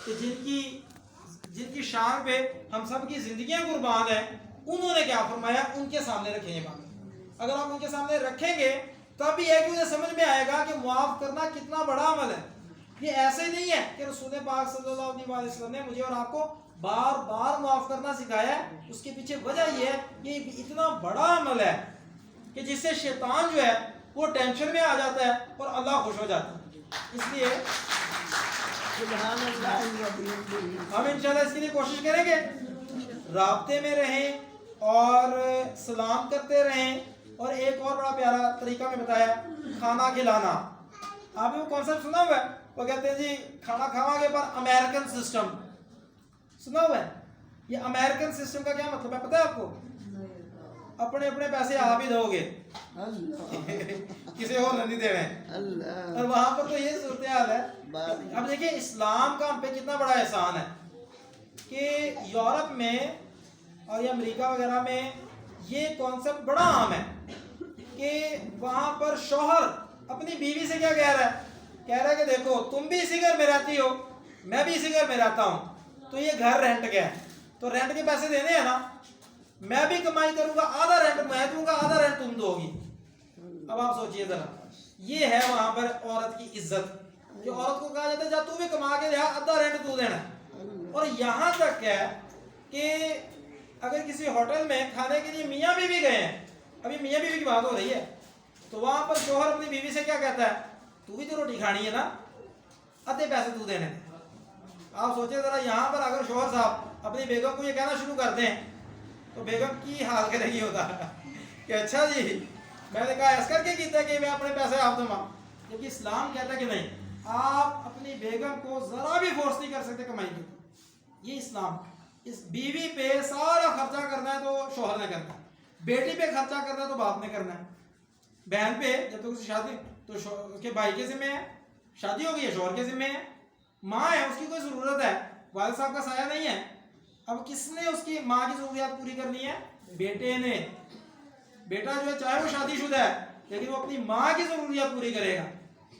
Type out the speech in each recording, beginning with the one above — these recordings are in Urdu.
کہ جن کی شان پہ ہم سب کی زندگیاں قربان ہیں، انہوں نے کیا فرمایا، ان کے سامنے رکھیں یہ بات. اگر آپ ان کے سامنے رکھیں گے تب یہ ہے کہ انہیں سمجھ میں آئے گا کہ معاف کرنا کتنا بڑا عمل ہے. یہ ایسے نہیں ہے کہ رسول پاک صلی اللہ علیہ وسلم نے مجھے اور آپ کو بار بار معاف کرنا سکھایا ہے. اس کے پیچھے وجہ یہ ہے کہ یہ اتنا بڑا عمل ہے کہ جس سے شیطان جو ہے وہ ٹینشن میں آ جاتا ہے اور اللہ خوش ہو جاتا ہے. اس لیے ہم انشاءاللہ اس کے لیے کوشش کریں گے، رابطے میں رہیں اور سلام کرتے رہیں. اور ایک اور بڑا پیارا طریقہ میں بتایا، کھانا کھلانا. آپ نے وہ کانسیپٹ سنا ہوا ہے، وہ کہتے ہیں جی کھانا کھاواں گے پر امریکن سسٹم. سنا ہوا ہے؟ یہ امریکن سسٹم کا کیا مطلب ہے پتہ ہے آپ کو؟ اپنے اپنے پیسے آپ ہی دو گے، کسی اور نہیں دے رہے ہیں. اور وہاں پر تو یہ صورتحال ہے. اب دیکھیں اسلام کا ہم پہ کتنا بڑا احسان ہے کہ یورپ میں اور یہ امریکہ وغیرہ میں یہ کانسیپٹ بڑا عام ہے کہ وہاں پر شوہر اپنی بیوی سے کیا کہہ رہا ہے کہ دیکھو تم بھی اسی گھر میں رہتی ہو، میں بھی اسی گھر میں رہتا ہوں، تو یہ گھر رینٹ کے ہے، تو رینٹ کے پیسے دینے ہیں نا، میں بھی کمائی کروں گا، آدھا رینٹ میں دوں گا، آدھا رینٹ تم دو گی. اب آپ سوچئے ذرا، یہ ہے وہاں پر عورت کی عزت کہ عورت کو کہا جاتا ہے جا تو بھی کما کے دیا، آدھا رینٹ تو دینا. اور یہاں تک ہے کہ اگر کسی ہوٹل میں کھانے کے لیے میاں بیوی گئے ہیں، ابھی میاں بیوی کی بات ہو رہی ہے، تو وہاں پر شوہر اپنی بیوی سے کیا کہتا ہے، تو بھی تو روٹی کھانی ہے نا، آدھے پیسے تو دینے. آپ سوچیں ذرا یہاں پر اگر شوہر صاحب اپنی بیگم کو یہ کہنا شروع کر دیں تو بیگم کی حال کرے گی ہوتا کہ اچھا جی میں نے کہا ایس کر کے کیتا کہ میں اپنے پیسے آپ دوں. جبکہ اسلام کہتا ہے کہ نہیں، آپ اپنی بیگم کو ذرا بھی فورس نہیں کر سکتے کمائی کی. یہ اسلام، اس بیوی پہ سارا خرچہ کرنا ہے تو شوہر نے کرنا ہے، بیٹی پہ خرچہ کرنا ہے تو باپ نے کرنا ہے، بہن پہ جب تک اس کی شادی تو اس کے بھائی کے ذمہ ہے، شادی ہو گئی ہے شوہر کے ذمہ ہے. ماں ہے اس کی کوئی ضرورت ہے، والد صاحب کا سایہ نہیں ہے، اب کس نے اس کی ماں کی ضروریات پوری کرنی ہے؟ بیٹے نے. بیٹا جو ہے چاہے وہ شادی شدہ ہے لیکن وہ اپنی ماں کی ضروریات پوری کرے گا.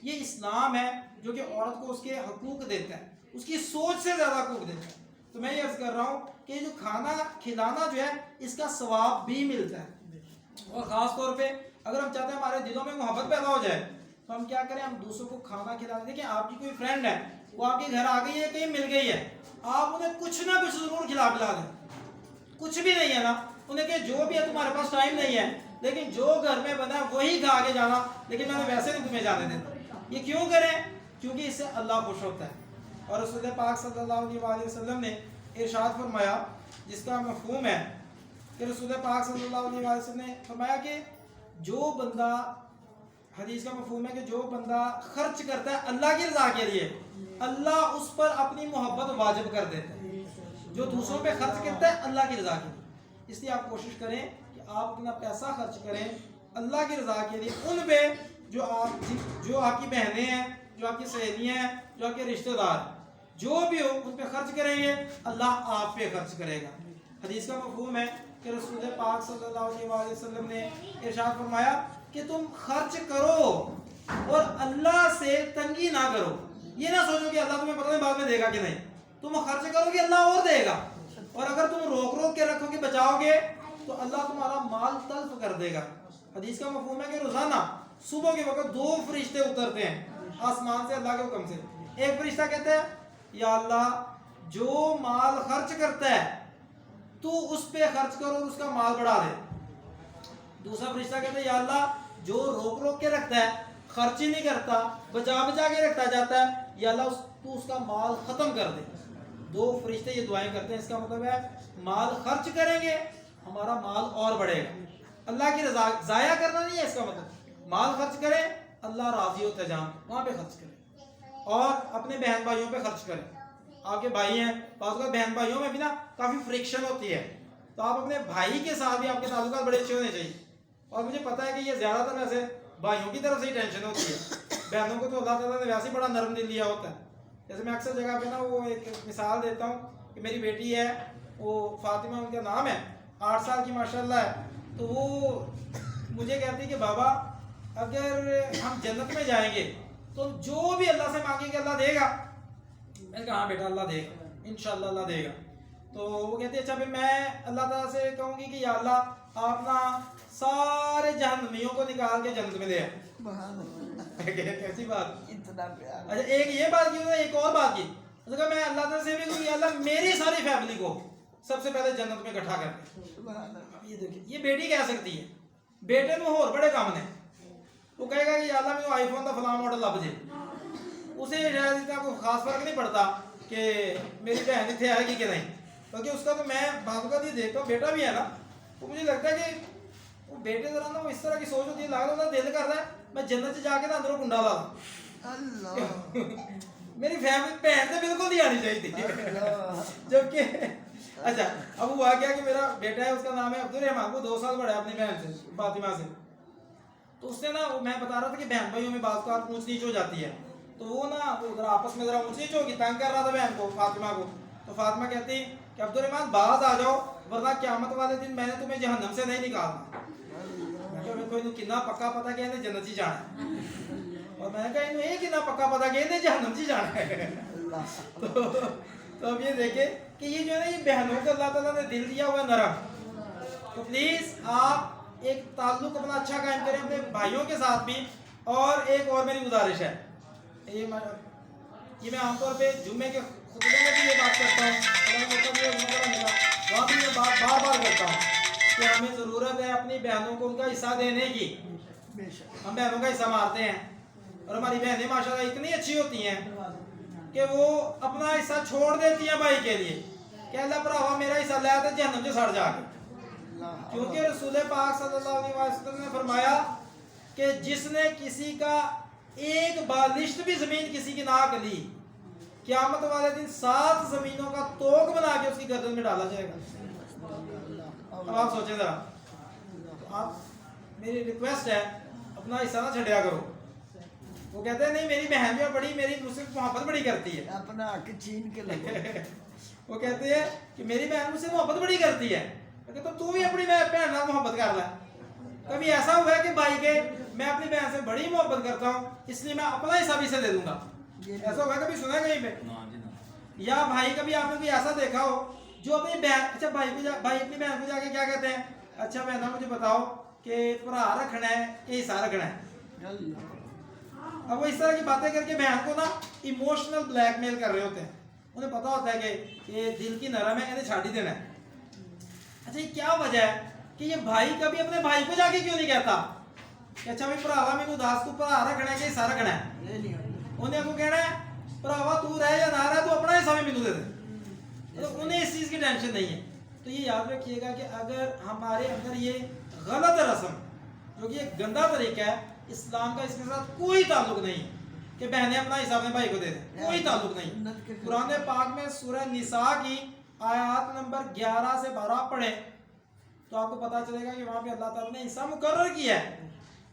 یہ اسلام ہے جو کہ عورت کو اس کے حقوق دیتا ہے، اس کی سوچ سے زیادہ حقوق دیتا ہے. تو میں یہ عرض کر رہا ہوں کہ جو کھانا کھلانا جو ہے اس کا ثواب بھی ملتا ہے. اور خاص طور پہ اگر ہم چاہتے ہیں ہمارے دلوں میں محبت پیدا ہو جائے تو ہم کیا کریں، ہم دوسروں کو کھانا کھلا دیں. دیکھیں آپ کی کوئی فرینڈ ہے، وہ آپ کے گھر آ گئی ہے، کہیں مل گئی ہے، آپ انہیں کچھ نہ کچھ ضرور کھلا پلا دیں. کچھ بھی نہیں ہے نا، انہیں کہ جو بھی ہے تمہارے پاس ٹائم نہیں ہے لیکن جو گھر میں بنا ہے وہی کھا کے جانا، لیکن میں نے ویسے نہیں تمہیں جانے دیتا. یہ کیوں کریں؟ کیونکہ اس سے اللہ خوش ہوتا ہے. اور رسول پاک صلی اللہ علیہ وسلم نے ارشاد فرمایا جس کا مفہوم ہے کہ رسول پاک صلی اللہ علیہ وسلم نے فرمایا کہ جو بندہ، حدیث کا مفہوم ہے کہ جو بندہ خرچ کرتا ہے اللہ کی رضا کے لیے، اللہ اس پر اپنی محبت واجب کر دیتا ہے. جو دوسروں پہ خرچ کرتا ہے اللہ کی رضا کے لیے. اس لیے آپ کوشش کریں کہ آپ اپنا پیسہ خرچ کریں اللہ کی رضا کے لیے ان پہ جو آپ کی بہنیں ہیں، جو آپ کی سہیلیاں ہیں، جو آپ کے رشتہ دار، جو بھی ہو ان پہ خرچ کریں گے اللہ آپ پہ خرچ کرے گا. حدیث کا مفہوم ہے کہ رسول پاک صلی اللہ علیہ وسلم نے ارشاد فرمایا کہ تم خرچ کرو اور اللہ سے تنگی نہ کرو. یہ نہ سوچو کہ اللہ تمہیں پتہ نہیں بعد میں دے گا کہ نہیں، تم خرچ کرو گے اللہ اور دے گا. اور اگر تم روک کے رکھو گے، بچاؤ گے، تو اللہ تمہارا مال تلف کر دے گا. حدیث کا مفہوم ہے کہ روزانہ صبح کے وقت 2 فرشتے اترتے ہیں آسمان سے اللہ کے حکم سے. ایک فرشتہ کہتا ہے یا اللہ جو مال خرچ کرتا ہے تو اس پہ خرچ کرو اور اس کا مال بڑھا دے. دوسرا فرشتہ کہتا ہے یا اللہ جو روک کے رکھتا ہے، خرچ ہی نہیں کرتا، بچا کے رکھتا جاتا ہے، یا اللہ تو اس کا مال ختم کر دے. 2 فرشتے یہ دعائیں کرتے ہیں. اس کا مطلب ہے مال خرچ کریں گے ہمارا مال اور بڑھے گا. اللہ کی رضا ضائع کرنا نہیں ہے اس کا مطلب. مال خرچ کریں اللہ راضی ہوتا جان، وہاں پہ خرچ کریں. اور اپنے بہن بھائیوں پہ خرچ کریں. آپ کے بھائی ہیں، بعض اوقات بہن بھائیوں میں بھی نا کافی فرکشن ہوتی ہے، تو آپ اپنے بھائی کے ساتھ بھی آپ کے تعلقات بڑے اچھے ہونے چاہیے. اور مجھے پتا ہے کہ یہ زیادہ تر ایسے بھائیوں کی طرف سے ہی ٹینشن ہوتی ہے، بہنوں کو تو اللہ تعالیٰ نے ویسے ہی بڑا نرم دل لیا ہوتا ہے. جیسے میں اکثر جگہ پہ نا وہ ایک مثال دیتا ہوں کہ میری بیٹی ہے، وہ فاطمہ ان کا نام ہے، 8 سال کی ماشاءاللہ ہے. تو وہ مجھے کہتی کہ بابا اگر ہم جنت میں جائیں گے تو جو بھی اللہ سے مانگیں گے اللہ دے گا. میں نے کہا ہاں بیٹا اللہ دے گا انشاءاللہ اللہ دے گا. تو وہ کہتے ہیں اچھا پھر میں اللہ تعالیٰ سے کہوں گی کہ یا اللہ آپ نا سارے جہنمیوں کو نکال کے جنت میں لے آئے. کیسی بات اتنا پیار. اچھا ایک یہ بات کی, ایک اور بات کی, میں اللہ تعالیٰ سے بھی کہوں یا اللہ میری ساری فیملی کو سب سے پہلے جنت میں اکٹھا کر کے. یہ دیکھیں یہ بیٹی کہہ سکتی ہے, بیٹے میں اور بڑے کام نے. وہ کہے گا کہ یا اللہ میں آئی فون کا فلاں ماڈل لب جائے, اسے شاید اتنا کوئی خاص فرق نہیں پڑتا کہ میری بہن اتنے آئے گی کہ نہیں, کیونکہ اس کا تو میں بعض اوقات یہ دیکھتا ہوں بیٹا بھی ہے نا, تو مجھے لگتا ہے کہ وہ بیٹے ذرا نا وہ اس طرح کی سوچ ہوتی ہے, لگ رہا دل کر رہا ہے میں جنت سے جا کے نا اندروں کنڈا لا دوں. میری فیملی بہن سے بالکل نہیں آنی چاہیے تھی. جبکہ اچھا اب ہوا کیا کہ میرا بیٹا ہے, اس کا نام ہے عبدالرحمان, وہ 2 سال بڑا ہے اپنی بہن سے فاطمہ سے. تو اس نے نا میں بتا رہا تھا کہ بہن بھائیوں میں بعض کا اونچ نیچ ہو جاتی ہے, تو وہ نا ذرا آپس میں ذرا اونچ نیچ ہوگی, تنگ کر رہا تھا بہن کو فاطمہ کو. تو فاطمہ کہتی کہ عبدالرحمان باز آ جاؤ ورنہ قیامت والے دن میں نے تمہیں جہنم سے نہیں نکالنا. میں کوئی کتنا پکا پتا کہ انہیں جنت ہی جانا ہے, اور میں نے کہا انہیں یہ کتنا پکا پتا کہ انہیں جہنم ہی جانا ہے. تو اب یہ دیکھیں کہ یہ جو ہے نا یہ بہنوں کو اللہ تعالیٰ نے دل دیا ہوا نرم. تو پلیز آپ ایک تعلق اپنا اچھا قائم کریں اپنے بھائیوں کے ساتھ بھی. اور ایک اور میری گزارش ہے, یہ میں عام طور پہ جمعے کے خطبے میں بھی یہ بات کرتا ہوں, وہاں بھی یہ بات بار بار کرتا ہوں کہ ہمیں ضرورت ہے اپنی بہنوں کو ان کا حصہ دینے کی. ہم بہنوں کا حصہ مارتے ہیں, اور ہماری بہنیں ماشاءاللہ اتنی اچھی ہوتی ہیں کہ وہ اپنا حصہ چھوڑ دیتی ہیں بھائی کے لیے کہ اللہ بھراوا میرا حصہ لے آتے جہنم سے سڑ جا کے. کیونکہ رسول پاک صلی اللہ علیہ وسلم نے فرمایا کہ جس نے کسی کا ایک بالشت بھی زمین کسی کی ناک لی, قیامت والے دن 7 زمینوں کا توق بنا کے اس کی گردن میں ڈالا جائے گا. اب آپ سوچیں ذرا, آپ میری ریکویسٹ ہے اپنا حصہ نہ چھڑیا کرو. وہ کہتے ہیں نہیں میری بہن جو بڑی میری مجھ سے محبت بڑی کرتی ہے, اپنا حق چھین کے لگے. وہ کہتے ہیں کہ میری بہن مجھ سے محبت بڑی کرتی ہے, تو بھی اپنی بہن سے محبت کر لے. کبھی ایسا ہوا ہے کہ بھائی کے میں اپنی بہن سے بڑی محبت کرتا ہوں اس لیے میں اپنا حصہ بھی سے دے دوں گا, ایسا ہوا ہے کبھی سنا کہیں پہ؟ یا بھائی کبھی آپ نے کوئی ایسا دیکھا ہو جو اپنی بہن, اچھا بھائی اپنی بہن کو جا کے کیا کہتے ہیں, اچھا بہنا مجھے بتاؤ کہ بھرا رکھنا ہے کہ حصہ رکھنا ہے. اب وہ اس طرح کی باتیں کر کے بہن کو نا ایموشنل بلیک میل کر رہے ہوتے ہیں. انہیں پتا ہوتا ہے کہ یہ دل کی نرم ہے, انہیں چھاڑ ہی دینا ہے. اچھا یہ کیا وجہ ہے کہ یہ بھائی کبھی اپنے بھائی کو جا کے کیوں نہیں کہتا کہ اچھا بھی بھراوا میں اداس کو بھرا رکھنا ہے کہ حصہ رکھنا ہے. انہیں کو کہنا ہے بھراوا تو رہے یا نہ رہے تو اپنا حصہ بھی مینوں دے دے. تو انہیں اس چیز کی ٹینشن نہیں ہے. تو یہ یاد رکھیے گا کہ اگر ہمارے اندر یہ غلط رسم جو کہ ایک گندا طریقہ ہے, اسلام کا اس کے ساتھ کوئی تعلق نہیں کہ بہنیں اپنا حصہ اپنے بھائی کو دے دیں, کوئی تعلق نہیں. قرآن پاک میں سورہ نساء کی آیات نمبر 11 سے 12 پڑھیں تو آپ کو پتا چلے گا کہ وہاں پہ اللہ تعالیٰ نے حصہ مقرر کیا ہے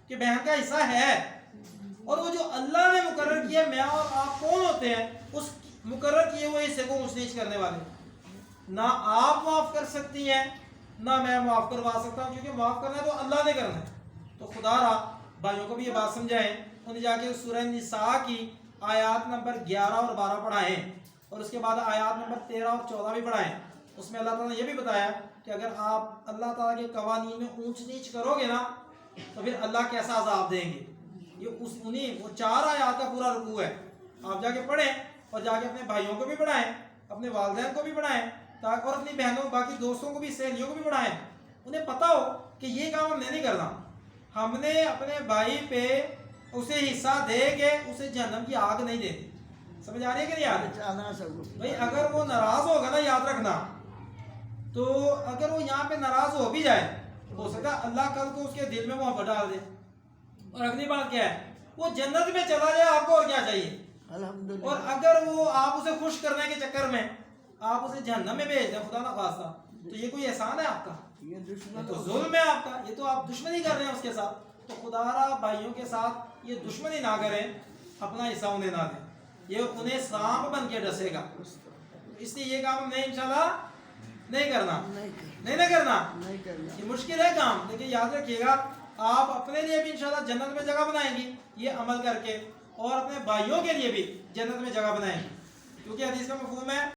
کہ بہن کا حصہ ہے. اور وہ جو اللہ نے مقرر کیا ہے, میں اور آپ کون ہوتے ہیں اس مقرر کیے ہوئے حصے کو اونچ نیچ کرنے والے؟ نہ آپ معاف کر سکتی ہیں نہ میں معاف کروا سکتا ہوں, کیونکہ معاف کرنا ہے تو اللہ نے کرنا ہے. تو خدا را بھائیوں کو بھی یہ بات سمجھائیں, انہیں جا کے سورہ نساء کی آیات نمبر 11 اور 12 پڑھائیں, اور اس کے بعد آیات نمبر 13 اور 14 بھی پڑھائیں. اس میں اللہ تعالیٰ نے یہ بھی بتایا کہ اگر آپ اللہ تعالیٰ کے قوانین میں اونچ نیچ کرو گے نا تو پھر اللہ کیسا عذاب دیں گے. یہ وہ 4 آیات کا پورا رکوع ہے. آپ جا کے پڑھیں اور جا کے اپنے بھائیوں کو بھی پڑھائیں, اپنے والدین کو بھی پڑھائیں, تاکہ اور اپنی بہنوں باقی دوستوں کو بھی سہیلیوں کو بھی پڑھائیں. انہیں پتہ ہو کہ یہ کام ہم نے نہیں کرنا, ہم نے اپنے بھائی پہ اسے حصہ دے کے اسے جہنم کی آگ نہیں دینی. سمجھ آ رہی ہے کہ نہیں آ رہی؟ بھائی اگر وہ ناراض ہوگا نا, یاد رکھنا, تو اگر وہ یہاں پہ ناراض ہو بھی جائے, ہو سکتا ہے اللہ کل کو اس کے دل میں محبت ڈال دے. اور اگلی بات کیا ہے, وہ جنت میں چلا جائے, آپ کو اور کیا چاہیے؟ اور اگر وہ آپ اسے خوش کرنے کے چکر میں آپ اسے جہنم میں بھیج دیں خدا نہ خواستہ, تو یہ کوئی احسان ہے آپ کا؟ یہ تو ظلم ہے آپ کا, یہ تو آپ دشمنی کر رہے ہیں اس کے ساتھ. تو خدا را بھائیوں کے ساتھ یہ دشمنی نہ کریں, اپنا حصہ انہیں نہ دیں, یہ انہیں سانپ بن کے ڈسے گا. اس لیے یہ کام ہم نے انشاءاللہ نہیں کرنا, نہیں کرنا. یہ مشکل ہے کام, لیکن یاد رکھیے گا آپ اپنے لیے بھی انشاءاللہ جنت میں جگہ بنائیں گی یہ عمل کر کے, اور اپنے بھائیوں کے لیے بھی جنت میں جگہ بنائیں گی. کیونکہ حدیث کا مفہوم ہے